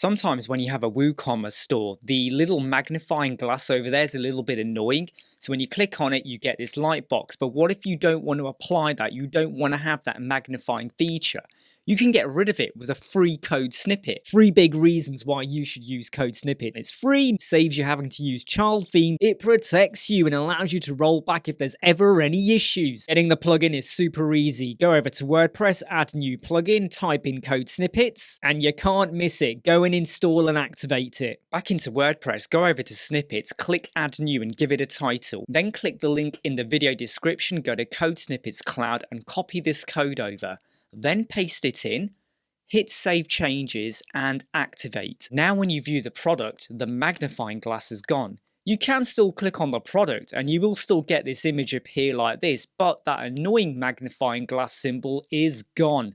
Sometimes when you have a WooCommerce store, the little magnifying glass over there is a little bit annoying. So when you click on it, you get this light box. But what if you don't want to apply that? You don't want to have that magnifying feature. You can get rid of it with a free code snippet. 3 big reasons why you should use CodeSnippet. It's free, saves you having to use child theme, it protects you and allows you to roll back if there's ever any issues. Getting the plugin is super easy. Go over to WordPress, add new plugin, type in CodeSnippets, and you can't miss it. Go and install and activate it. Back into WordPress, go over to Snippets, click Add New and give it a title. Then click the link in the video description, go to CodeSnippets Cloud and copy this code over. Then paste it in, hit Save Changes and activate. Now when you view the product, the magnifying glass is gone. You can still click on the product and you will still get this image appear like this, but that annoying magnifying glass symbol is gone.